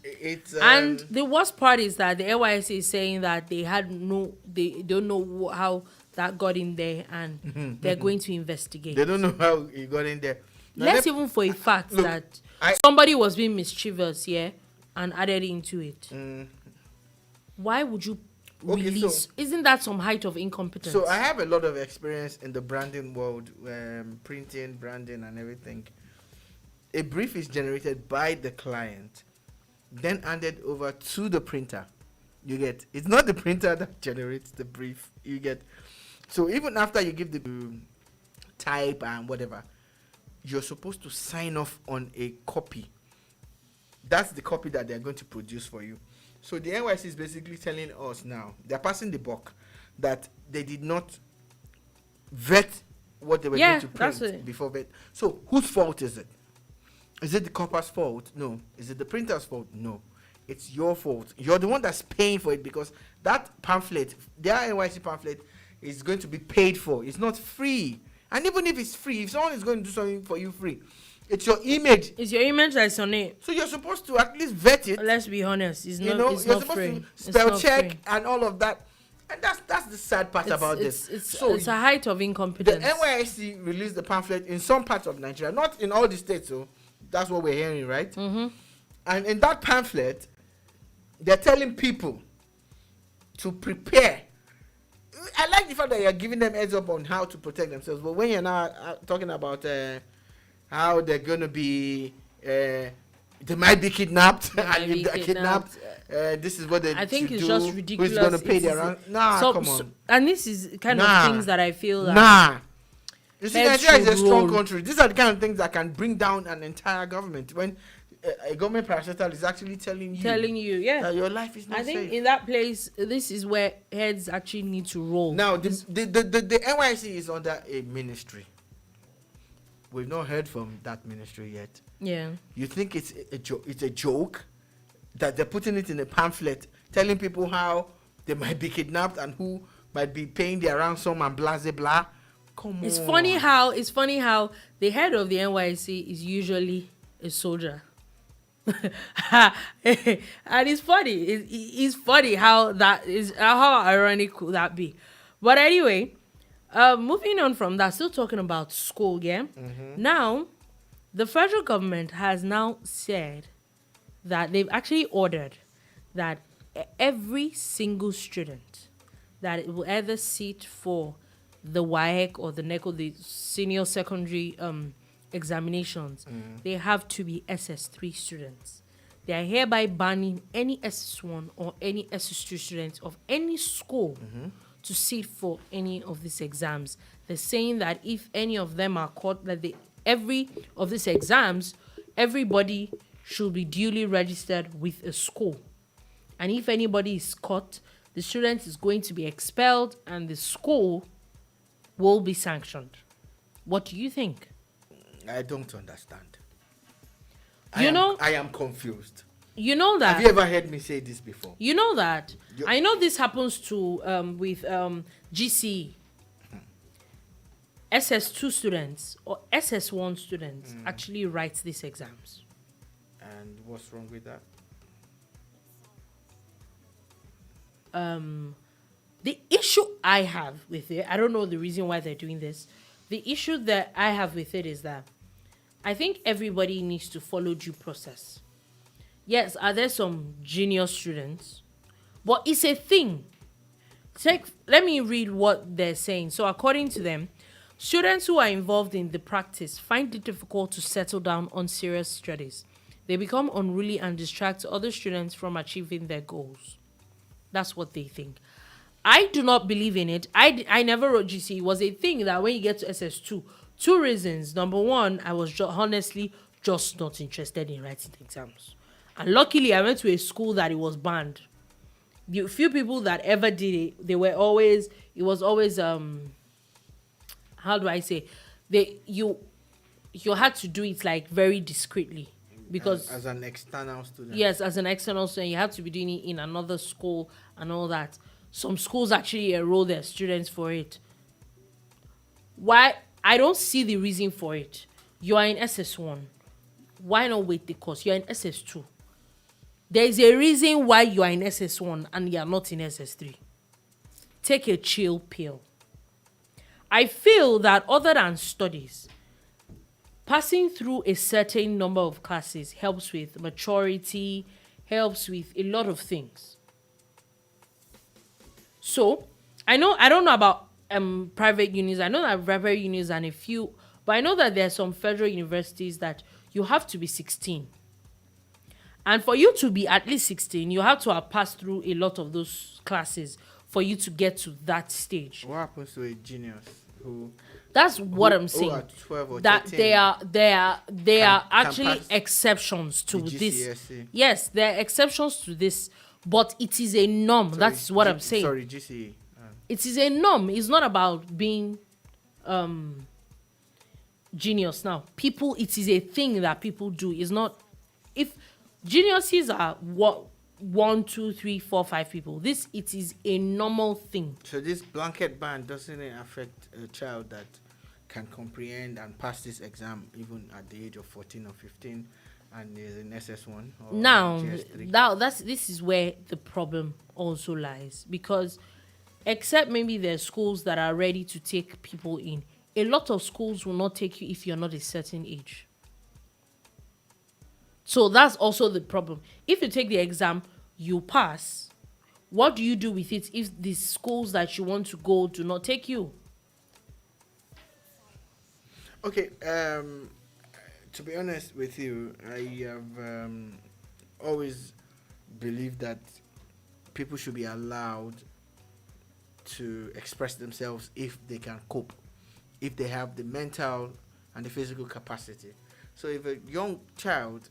It's And the worst part is that the NYSC is saying that they don't know how that got in there, and they're going to investigate. they don't know how it got in there. Now, Let's even for a fact look, that somebody was being mischievous, and added into it. Why would you release? Isn't that some height of incompetence? So I have a lot of experience in the branding world, printing, branding, and everything. A brief is generated by the client, then handed over to the printer. You get, it's not the printer that generates the brief. You get, so even after you give the type and whatever, you're supposed to sign off on a copy. That's the copy that they're going to produce for you. So the NYC is basically telling us now, they're passing the buck, that they did not vet what they were going to print before vet. So whose fault is it? Is it the copper's fault? No. Is it the printer's fault? No. It's your fault. You're the one that's paying for it, because that pamphlet, their NYC pamphlet, is going to be paid for. It's not free. And even if it's free, if someone is going to do something for you free, it's your image. It's your image that's on it. So you're supposed to at least vet it. Let's be honest. It's you're not supposed free. to spell check and all of that. And that's the sad part about this. It's a height of incompetence. The NYSC released the pamphlet in some parts of Nigeria, not in all the states. So that's what we're hearing, right? Mm-hmm. And in that pamphlet, they're telling people to prepare. I like the fact that you're giving them heads up on how to protect themselves. But when you're now talking about how they're going to be, they might be kidnapped. And if they're kidnapped, this is what they I think should it's do. just ridiculous. Who's going to pay their rent? Nah, come on. And this is kind of things that I feel that. Nah. You see, heads Nigeria is a should strong roll. country. These are the kind of things that can bring down an entire government. When a government parastatal is actually telling you that your life is not safe. I think in that place, this is where heads actually need to roll. Now, the NYC is under a ministry. We've not heard from that ministry yet. Yeah. You think it's a joke that they're putting it in a pamphlet, telling people how they might be kidnapped and who might be paying their ransom and blah blah blah. Come on. It's funny how the head of the NYC is usually a soldier. And it's funny. It's funny how that is, how ironic could that be? But anyway, moving on from that, still talking about school, Now, the federal government has now said that they've actually ordered that every single student that will either sit for the WAEC or the NECO, the senior secondary examinations, they have to be SS3 students. They are hereby banning any SS1 or any SS2 students of any school to sit for any of these exams. They're saying that if any of them are caught, that every of these exams, everybody should be duly registered with a school. And if anybody is caught, the student is going to be expelled and the school will be sanctioned. What do you think? I don't understand. I am confused. You know that. Have you ever heard me say this before? You know that. I know this happens to with GCE. SS2 students or SS1 students actually write these exams. And what's wrong with that? The issue I have with it, I don't know the reason why they're doing this. The issue that I have with it is that I think everybody needs to follow due process. Yes, are there some genius students? But it's a thing. Let me read what they're saying. So according to them, students who are involved in the practice find it difficult to settle down on serious studies. They become unruly and distract other students from achieving their goals. That's what they think. I do not believe in it. I never wrote GC. It was a thing that when you get to SS2, two reasons. Number one, I was honestly just not interested in writing exams. And luckily, I went to a school that it was banned. The few people that ever did it, it was always, how do I say? You had to do it like very discreetly. Because as an external student. Yes, as an external student, you have to be doing it in another school and all that. Some schools actually enroll their students for it. Why? I don't see the reason for it. You are in SS1. Why not wait the course? You are in SS2. There is a reason why you are in SS1 and you are not in SS3. Take a chill pill. I feel that other than studies, passing through a certain number of classes helps with maturity, helps with a lot of things. So, I don't know about private unis. I know that private unis and a few, but I know that there are some federal universities that you have to be 16. And for you to be at least 16, you have to have passed through a lot of those classes for you to get to that stage. What happens to a genius who? That's what I'm saying. Who are 12 or that 13 they are can actually pass exceptions to the this. GCSE. Yes, there are exceptions to this, but it is a norm. That's what I'm saying. Sorry, GCE. It is a norm. It's not about being genius now. People, it is a thing that people do. It's not, if geniuses are what 1, 2, 3, 4, 5 people. It is a normal thing. So this blanket ban doesn't it affect a child that can comprehend and pass this exam even at the age of 14 or 15 and is in SS1 or Now, GS3? this is where the problem also lies, because except maybe there are schools that are ready to take people in, a lot of schools will not take you if you're not a certain age. So that's also the problem. If you take the exam, you pass. What do you do with it if the schools that you want to go do not take you? Okay, to be honest with you, I have always believed that people should be allowed to express themselves if they can cope, if they have the mental and the physical capacity. So if a young child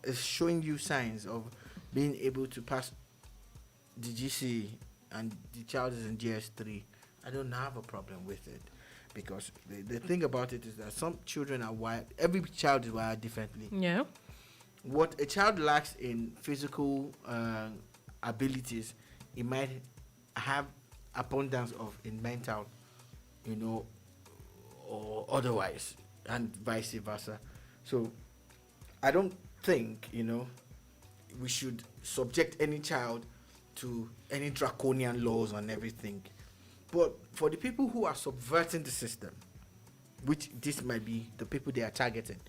is showing you signs of being able to pass the GC and the child is in GS3, I don't have a problem with it. Because the thing about it is that some children are wired, every child is wired differently. Yeah. What a child lacks in physical abilities, it might have abundance of in mental, or otherwise, and vice versa. So I don't think, we should subject any child to any draconian laws and everything. But for the people who are subverting the system, which this might be the people they are targeting,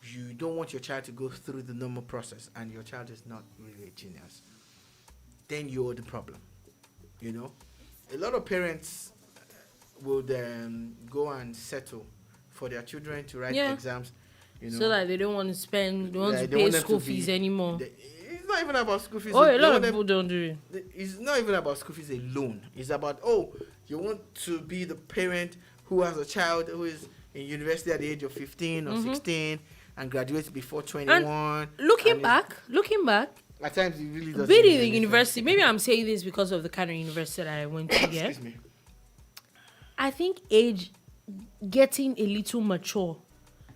you don't want your child to go through the normal process and your child is not really a genius, then you're the problem. A lot of parents would go and settle for their children to write exams, so that they don't want to pay school fees anymore. It's not even about school fees. Oh, a lot of people don't do it. It's not even about school fees alone. It's about, you want to be the parent who has a child who is in university at the age of 15 or 16 and graduates before 21. And looking back, at times it really doesn't. Being in the university, maybe I'm saying this because of the kind of university that I went to. Yeah, excuse me. I think age, getting a little mature,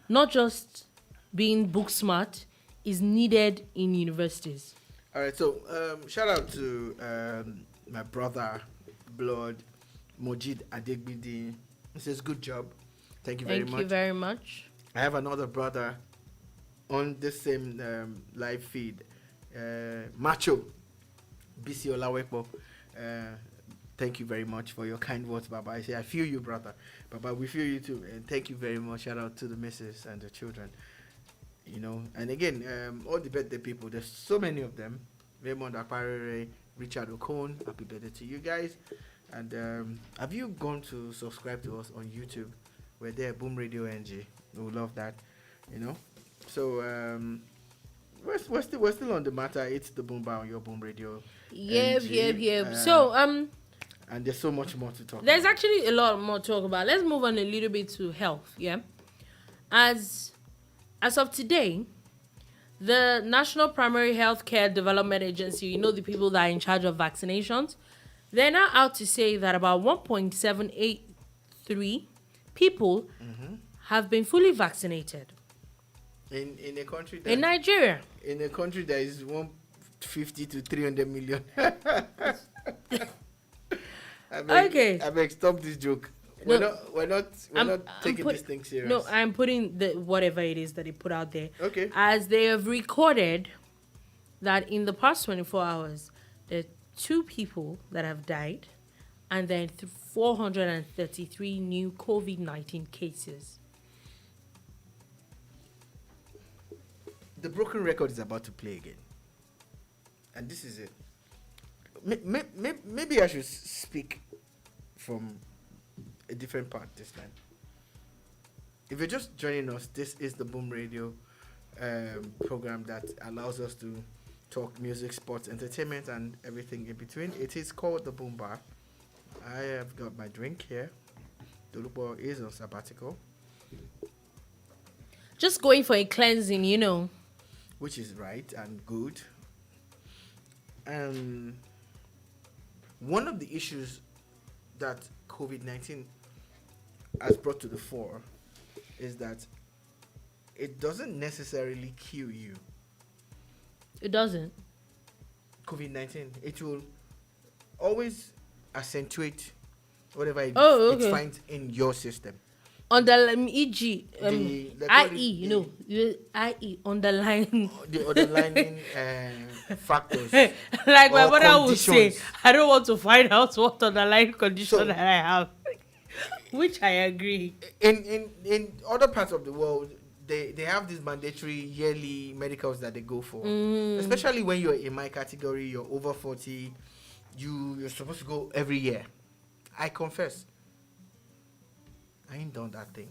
not just being book smart, is needed in universities. All right, so shout out to my brother, blood, Mojid Adegbidi. He says, good job. Thank you very much. Thank you very much. I have another brother on the same live feed, Macho, BC Olawepo. Thank you very much for your kind words, Baba. I say, I feel you, brother. Baba, we feel you too. And thank you very much. Shout out to the missus and the children. And again, all the birthday people, there's so many of them. Raymond Akparere, Richard Okon, happy birthday to you guys. And have you gone to subscribe to us on YouTube? We're there, Boom Radio NG. We love that, So we're still on the matter. It's the Boom Bar on your Boom Radio. Yep. NG. So And there's so much more to talk There's about. actually a lot more to talk about. Let's move on a little bit to health. Yeah, as of today, the National Primary Healthcare Development Agency, you know, the people that are in charge of vaccinations, they're now out to say that about 1.783 people have been fully vaccinated In a country that in Nigeria. in a country that is 150 to 300 million. Okay. I beg, stop this joke. No, We're not taking this thing serious. No, I'm putting the whatever it is that they put out there. Okay. As they have recorded that in the past 24 hours, there are 2 people that have died, and then 433 new COVID-19 cases. The broken record is about to play again. And this is it. Maybe I should speak from a different part this time. If you're just joining us, this is the Boom Radio program that allows us to talk music, sports, entertainment, and everything in between. It is called the Boom Bar. I have got my drink here. Dolupo is on sabbatical, Just going for a cleansing, you know. which is right and good. One of the issues that COVID-19 has brought to the fore is that it doesn't necessarily kill you. It doesn't. COVID-19, it will always accentuate whatever it finds in your system. E.g. They call it IE, you know, IE, underline. The underlying factors. Like my or mother would say, conditions. I don't want to find out what underlying condition So- that I have. Which I agree. In other parts of the world, they have these mandatory yearly medicals that they go for. Especially when you're in my category, you're over 40, you're supposed to go every year. I confess, I ain't done that thing.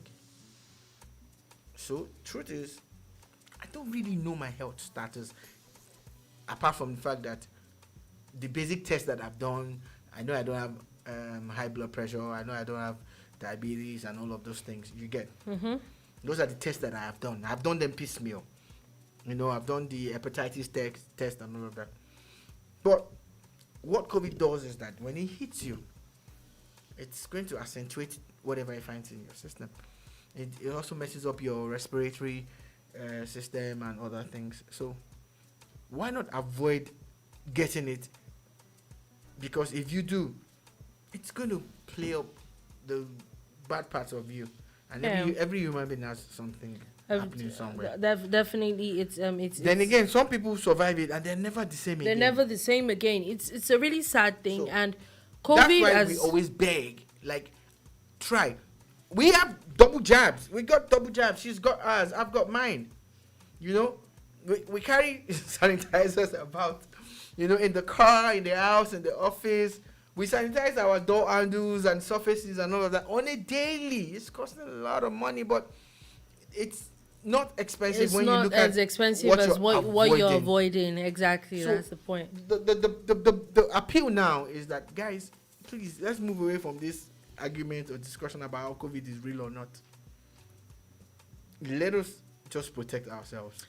So, truth is, I don't really know my health status, apart from the fact that the basic tests that I've done, I know I don't have high blood pressure, I know I don't have diabetes and all of those things. You get? Those are the tests that I have done. I've done them piecemeal. You know, I've done the hepatitis test and all of that. But what COVID does is that when it hits you, it's going to accentuate whatever it finds in your system. It also messes up your respiratory system and other things. So why not avoid getting it? Because if you do, it's going to play up the bad parts of you. And every human being has something happening somewhere. Definitely, it's Then again, some people survive it and they're never the same again. they're never the same again. It's a really sad thing, So, and That's COVID why has we always beg, like, try. We have double jabs. We got double jabs. She's got ours. I've got mine. You know, we carry sanitizers about, you know, in the car, in the house, in the office. We sanitize our door handles and surfaces and all of that on a daily. It's costing a lot of money, but it's not expensive it's when not you look as at expensive what as you're what you're avoiding. avoiding. Exactly, So, that's the point. The appeal now is that, guys, please, let's move away from this argument or discussion about how COVID is real or not. Let us just protect ourselves.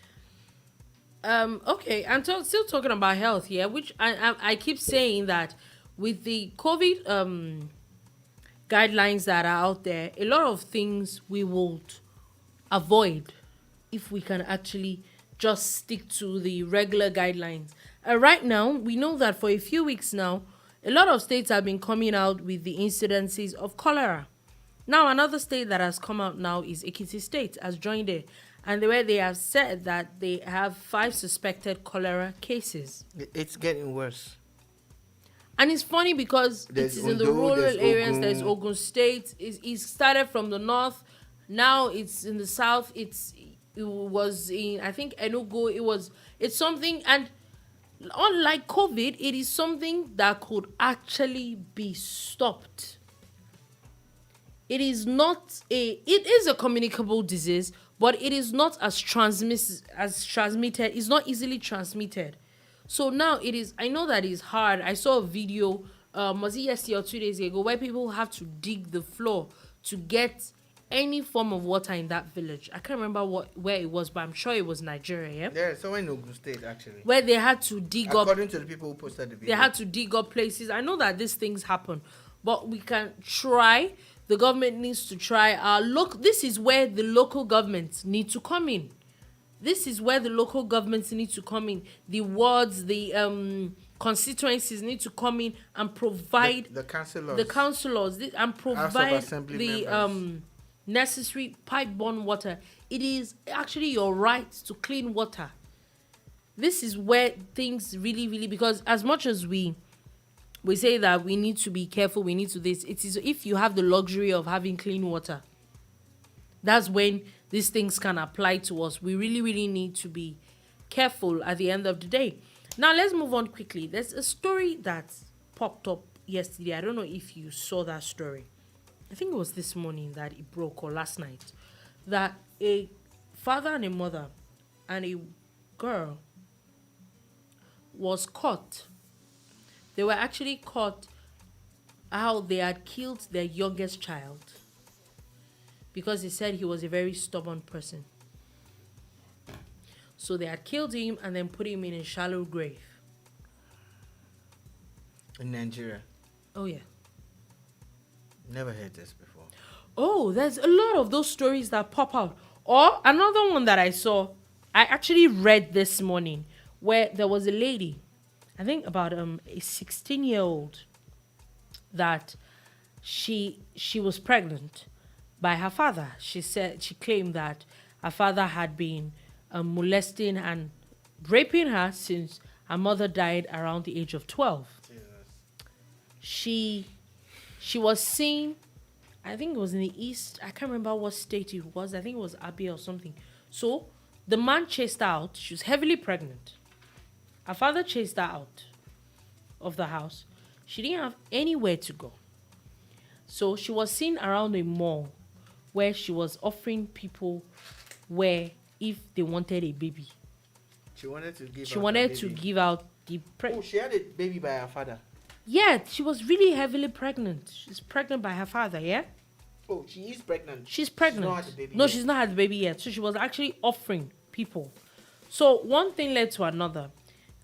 Okay, I'm still talking about health here, which I keep saying that with the COVID guidelines that are out there, a lot of things we would avoid if we can actually just stick to the regular guidelines. Right now, we know that for a few weeks now, a lot of states have been coming out with the incidences of cholera. Now, another state that has come out now is Ekiti State has joined it. And the way they have said that they have 5 suspected cholera cases. It's getting worse. And it's funny because There's it is in the Ondo, rural there's areas. Ogun. There's Ogun State. It started from the north. Now it's in the south. It was in, I think, Enugu. It's something, and unlike COVID, it is something that could actually be stopped. It is a communicable disease, but it is not as transmitted. It's not easily transmitted. So now it is, I know that it's hard. I saw a video was it yesterday or 2 days ago, where people have to dig the floor to get any form of water in that village. I can't remember where it was, but I'm sure it was Nigeria. Yeah, Yeah, somewhere in Ogun State actually. where they had to dig up. According to the people who posted the video. They had to dig up places. I know that these things happen, but we can try. The government needs to try. This is where the local governments need to come in. This is where the local governments need to come in. The wards, the constituencies need to come in and provide the councillors. And provide Assembly the members. necessary pipe-borne water. It is actually your right to clean water. This is where things really, really, because as much as we say that we need to be careful, we need to this, it is if you have the luxury of having clean water, that's when these things can apply to us. We really, really need to be careful at the end of the day. Now, let's move on quickly. There's a story that popped up yesterday. I don't know if you saw that story. I think it was this morning that it broke, or last night, that a father and a mother and a girl was caught. They were actually caught how they had killed their youngest child because they said he was a very stubborn person. So they had killed him and then put him in a shallow grave. In Nigeria. Oh, yeah. Never heard this before. Oh, there's a lot of those stories that pop out. Or another one that I saw, I actually read this morning, where there was a lady, I think about a 16-year-old, that she was pregnant by her father. She claimed that her father had been molesting and raping her since her mother died around the age of 12. Jesus. She was seen, I think it was in the east. I can't remember what state it was. I think it was Abia or something. So the man chased her out. She was heavily pregnant. Her father chased her out of the house. She didn't have anywhere to go. So she was seen around a mall where she was offering people where if they wanted a baby. She wanted to give. She wanted to give out the. Oh, she had a baby by her father. Yeah, she was really heavily pregnant. She's pregnant by her father. Yeah. Oh, she is pregnant. She's pregnant. She's not had the baby No, yet. she's not had the baby yet. So she was actually offering people. So one thing led to another.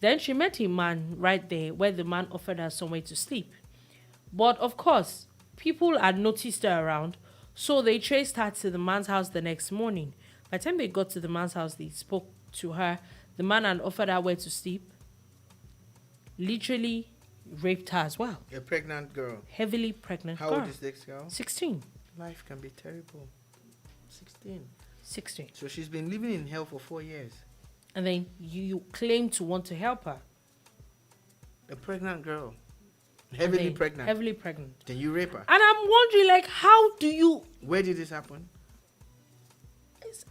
Then she met a man right there where the man offered her somewhere to sleep. But of course, people had noticed her around, so they traced her to the man's house the next morning. By the time they got to the man's house, they spoke to her. The man had offered her where to sleep. Literally raped her as well. A pregnant girl. Heavily pregnant How girl. old is this girl? 16. Life can be terrible. 16. 16. So she's been living in hell for 4 years. And then you claim to want to help her. A pregnant girl. And Heavily then pregnant. Heavily pregnant. Then you rape her. And I'm wondering, like, how do you... Where did this happen?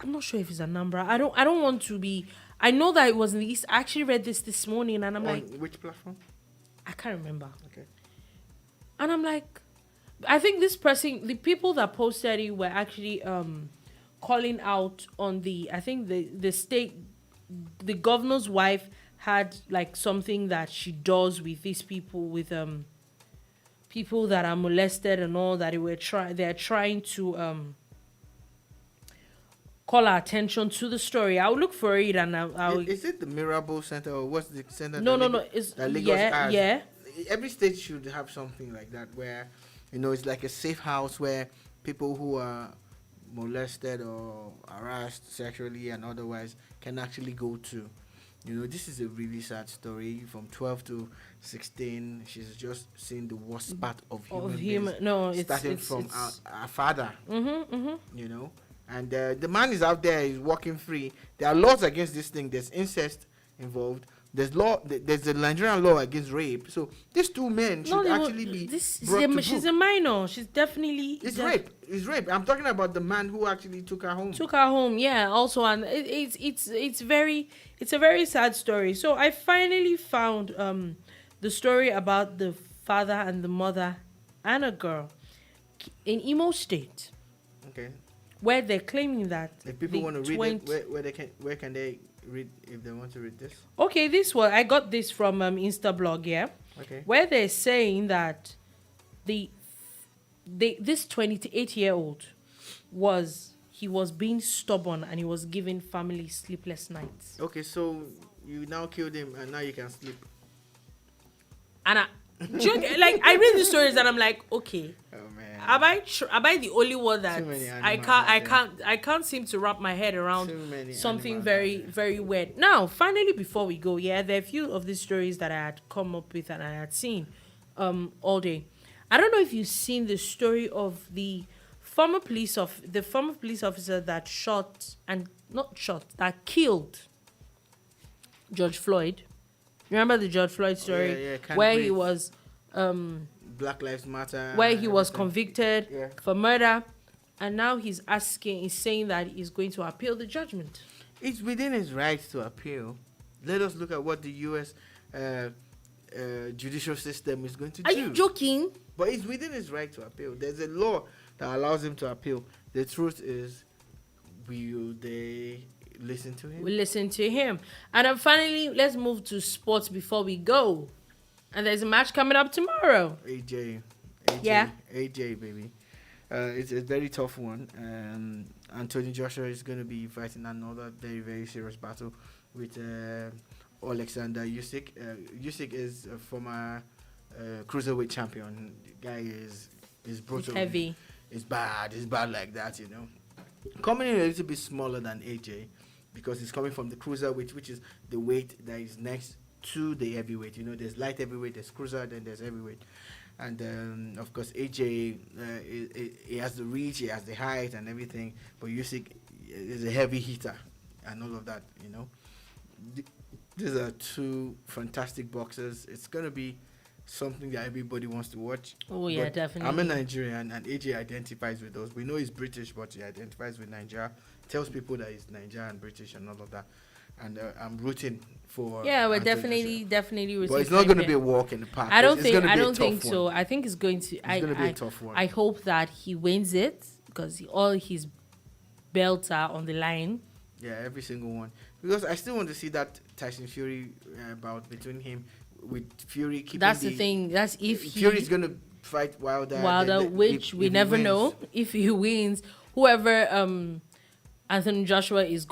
I'm not sure if it's a number. I don't want to be... I know that it was in the East. I actually read this morning and I'm On like... which platform? I can't remember. Okay. And I'm like... I think this person... The people that posted it were actually calling out on the... I think the state... The governor's wife had like something that she does with these people, with people that are molested and all, that they're trying to call our attention to the story. I'll look for it and I'll Is it the Mirable Center or what's the center? no, It's it's Lagos has? yeah. Every state should have something like that where, it's like a safe house where people who are molested or harassed sexually and otherwise can actually go to. This is a really sad story. From 12 to 16, she's just seen the worst part of human beings. No, starting it's from our father. Mm-hmm. And the man is out there, he's walking free. There are laws against this thing. There's incest involved. There's the Nigerian law against rape. So these two men should actually be brought to she's book. a minor. She's definitely... It's rape. It's rape. I'm talking about the man who actually took her home. Yeah, also, and it's a very sad story. So I finally found the story about the father and the mother and a girl in Imo State, Okay. where they're claiming that If people want to read it, where can they read if they want to read this? Okay, I got this from Instablog, yeah. Okay. where they're saying that this 28-year-old was being stubborn and he was giving family sleepless nights. Okay, so you now killed him and now you can sleep. And I read the stories and I'm like, okay, Oh man. am I the only one that Too many I animals out can't seem to wrap my head around Too many something animals very out there. very weird. Now, finally, before we go, there are a few of these stories that I had come up with and I had seen all day. I don't know if you've seen the story of the former police officer that killed George Floyd. Remember the George Floyd story yeah, can't where he breathe. was Black Lives Matter. where he was everything. convicted Yeah. for murder, and now he's saying that he's going to appeal the judgment. It's within his rights to appeal. Let us look at what the U.S. Judicial system is going to Are do. you joking? But it's within his right to appeal. There's a law that allows him to appeal. The truth is, will they listen to him? We listen to him. And then finally, let's move to sports before we go. And there's a match coming up tomorrow. AJ, Yeah. AJ, baby. It's a very tough one. Anthony Joshua is going to be fighting another very, very serious battle with Alexander Usyk. Usyk is a former cruiserweight champion. The guy is brutal. It's heavy. It's bad. It's bad like that, you know. Coming in a little bit smaller than AJ because he's coming from the cruiserweight, which is the weight that is next to the heavyweight. You know, there's light heavyweight, there's cruiser, then there's heavyweight. And of course, AJ, he has the reach, he has the height and everything, but Usyk is a heavy hitter and all of that, you know. These are two fantastic boxers. It's going to be something that everybody wants to watch. Oh, yeah, But definitely. I'm a Nigerian, and AJ identifies with us. We know he's British, but he identifies with Nigeria. Tells people that he's Nigerian, British, and all of that. And I'm rooting for. Yeah, we're Anthony definitely Joshua. rooting But it's for not him going to there. be a walk in the park. I don't It's think gonna be I a don't tough think so. one. I think it's going to. It's going to be a tough one. I hope that he wins it because all his belts are on the line. Yeah, every single one. Because I still want to see that Tyson Fury bout between him with Fury keeping. That's the thing. That's if Fury's going to fight Wilder. then which if we he never wins- know if he wins. Whoever Anthony Joshua is